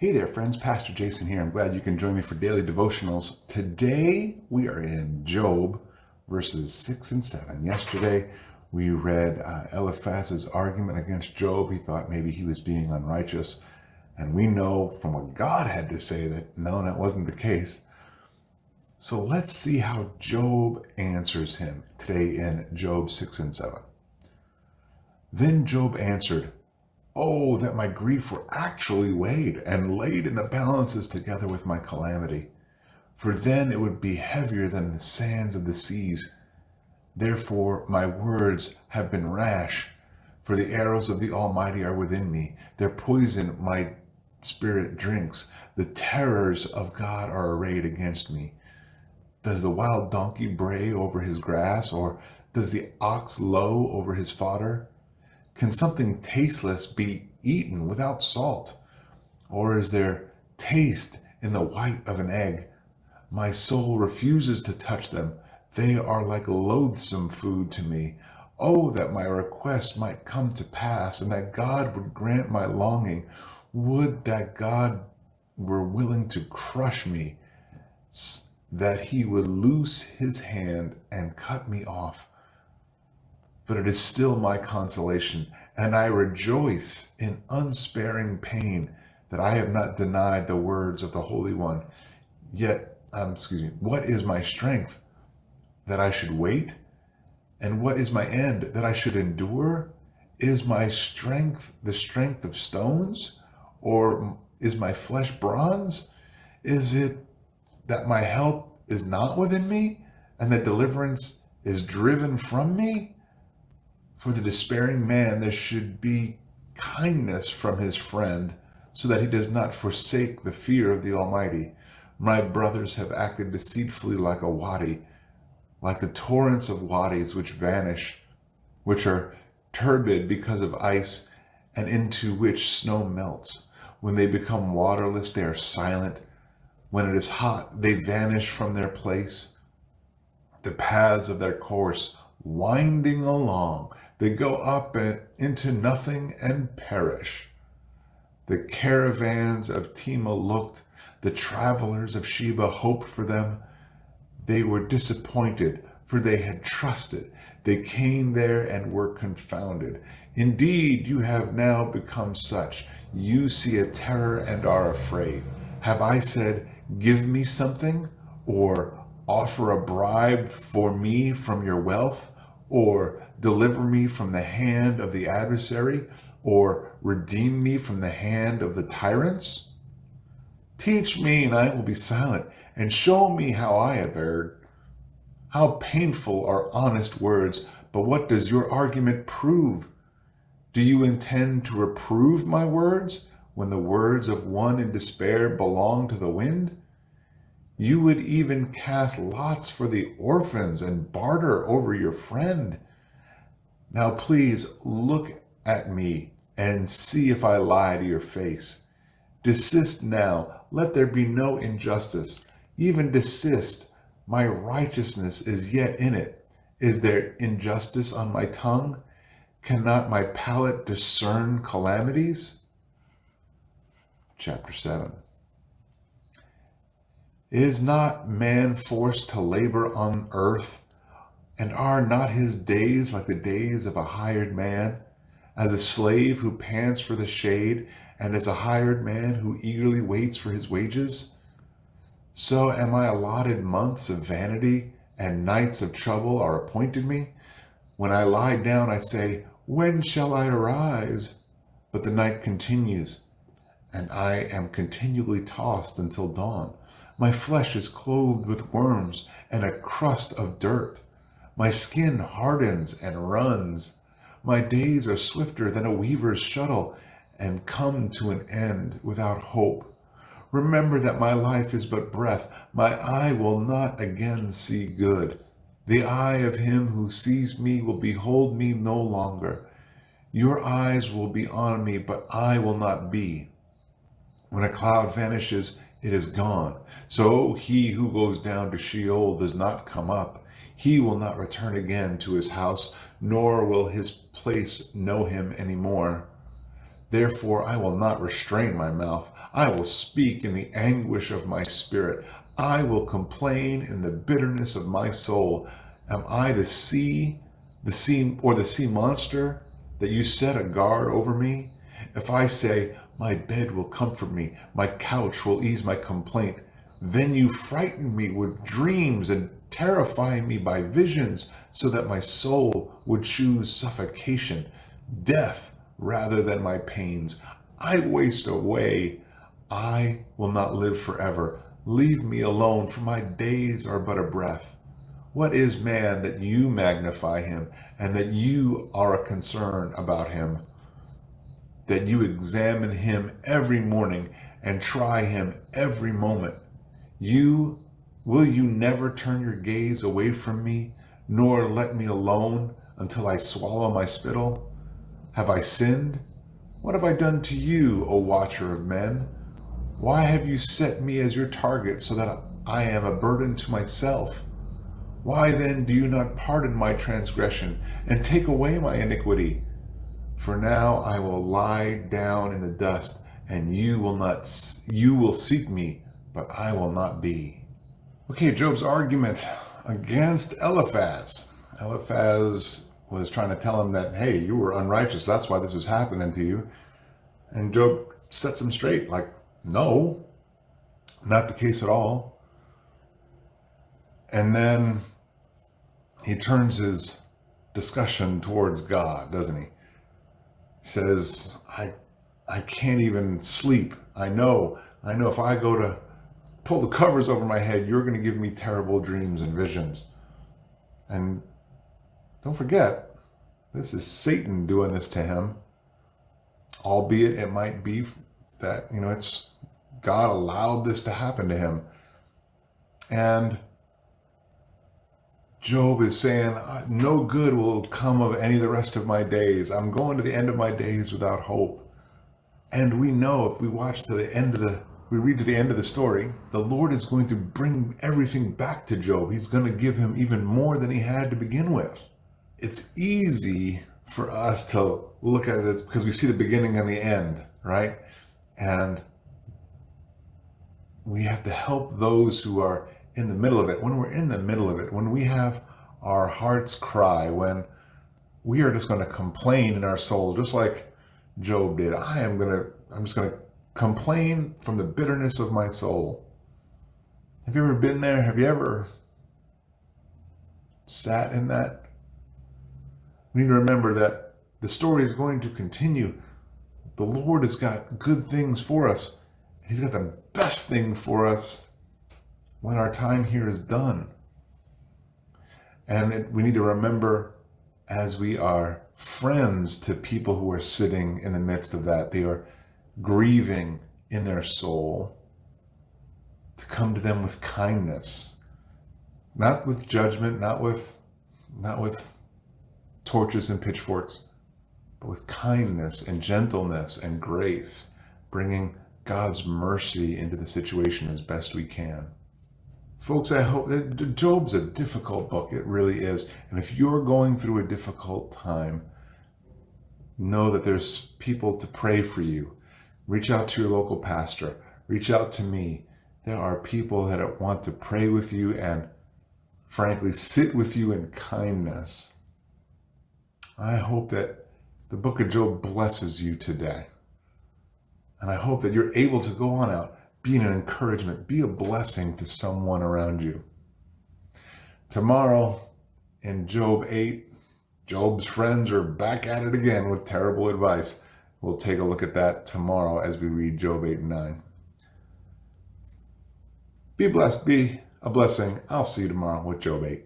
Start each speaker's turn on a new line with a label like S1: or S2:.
S1: Hey there, friends. Pastor Jason here. I'm glad you can join me for daily devotionals. Today we are in Job verses 6 and 7. Yesterday we read Eliphaz's argument against Job. He thought maybe he was being unrighteous. And we know from what God had to say that no, that wasn't the case. So let's see how Job answers him today in Job 6 and 7. Then Job answered, "Oh, that my grief were actually weighed and laid in the balances together with my calamity. For then it would be heavier than the sands of the seas. Therefore my words have been rash, for the arrows of the Almighty are within me. Their poison my spirit drinks. The terrors of God are arrayed against me. Does the wild donkey bray over his grass, or does the ox low over his fodder? Can something tasteless be eaten without salt? Or is there taste in the white of an egg? My soul refuses to touch them. They are like loathsome food to me. Oh, that my request might come to pass, and that God would grant my longing. Would that God were willing to crush me, that he would loose his hand and cut me off. But it is still my consolation, and I rejoice in unsparing pain, that I have not denied the words of the Holy One. What is my strength, that I should wait? And what is my end, that I should endure? Is my strength the strength of stones, or is my flesh bronze? Is it that my help is not within me, and that deliverance is driven from me? For the despairing man there should be kindness from his friend, so that he does not forsake the fear of the Almighty. My brothers have acted deceitfully like a wadi, like the torrents of wadis which vanish, which are turbid because of ice, and into which snow melts. When they become waterless, they are silent. When it is hot, they vanish from their place. The paths of their course winding along, they go up and into nothing and perish. The caravans of Tema looked, the travelers of Sheba hoped for them. They were disappointed, for they had trusted. They came there and were confounded. Indeed, you have now become such. You see a terror and are afraid. Have I said, give me something, or offer a bribe for me from your wealth, or deliver me from the hand of the adversary, or redeem me from the hand of the tyrants? Teach me, and I will be silent, and show me how I have erred. How painful are honest words, but what does your argument prove? Do you intend to reprove my words, when the words of one in despair belong to the wind? You would even cast lots for the orphans and barter over your friend. Now please look at me and see if I lie to your face. Desist now, let there be no injustice. Even desist, my righteousness is yet in it. Is there injustice on my tongue? Cannot my palate discern calamities? Chapter 7. Is not man forced to labor on earth? And are not his days like the days of a hired man, as a slave who pants for the shade, and as a hired man who eagerly waits for his wages? So am I allotted months of vanity, and nights of trouble are appointed me. When I lie down, I say, when shall I arise? But the night continues, and I am continually tossed until dawn. My flesh is clothed with worms and a crust of dirt. My skin hardens and runs. My days are swifter than a weaver's shuttle, and come to an end without hope. Remember that my life is but breath. My eye will not again see good. The eye of him who sees me will behold me no longer. Your eyes will be on me, but I will not be. When a cloud vanishes, it is gone. So he who goes down to Sheol does not come up. He will not return again to his house, nor will his place know him any more. Therefore I will not restrain my mouth. I will speak in the anguish of my spirit. I will complain in the bitterness of my soul. Am I the sea monster that you set a guard over me? If I say, my bed will comfort me, my couch will ease my complaint, then you frighten me with dreams and terrify me by visions, so that my soul would choose suffocation, death rather than my pains. I waste away. I will not live forever. Leave me alone, for my days are but a breath. What is man that you magnify him, and that you are a concern about him? That you examine him every morning and try him every moment. Will you never turn your gaze away from me, nor let me alone until I swallow my spittle? Have I sinned? What have I done to you, O watcher of men? Why have you set me as your target, so that I am a burden to myself? Why then do you not pardon my transgression and take away my iniquity? For now I will lie down in the dust, and you will seek me, but I will not be. Okay, Job's argument against Eliphaz. Eliphaz was trying to tell him that, hey, you were unrighteous, that's why this is happening to you. And Job sets him straight, like, no, not the case at all. And then he turns his discussion towards God, doesn't he? He says, I can't even sleep. I know if I go to pull the covers over my head, you're going to give me terrible dreams and visions. And don't forget, this is Satan doing this to him, albeit it might be that, it's God allowed this to happen to him. And Job is saying, no good will come of any of the rest of my days. I'm going to the end of my days without hope. And we know if we watch to the end of we read to the end of the story, the Lord is going to bring everything back to Job. He's going to give him even more than he had to begin with. It's easy for us to look at it because we see the beginning and the end, right? And we have to help those who are in the middle of it. When we're in the middle of it, when we have our heart's cry, when we are just going to complain in our soul, just like Job did. I'm just going to complain from the bitterness of my soul. Have you ever been there? Have you ever sat in that? We need to remember that the story is going to continue. The Lord has got good things for us. He's got the best thing for us when our time here is done. And we need to remember, as we are friends to people who are sitting in the midst of that, they are grieving in their soul, to come to them with kindness, not with judgment, not with torches and pitchforks, but with kindness and gentleness and grace, bringing God's mercy into the situation as best we can. Folks, I hope that Job's a difficult book. It really is. And if you're going through a difficult time, know that there's people to pray for you. Reach out to your local pastor. Reach out to me. There are people that want to pray with you and, frankly, sit with you in kindness. I hope that the book of Job blesses you today. And I hope that you're able to go on out, be an encouragement, be a blessing to someone around you. Tomorrow in Job 8, Job's friends are back at it again with terrible advice. We'll take a look at that tomorrow as we read Job 8 and 9. Be blessed, be a blessing. I'll see you tomorrow with Job 8.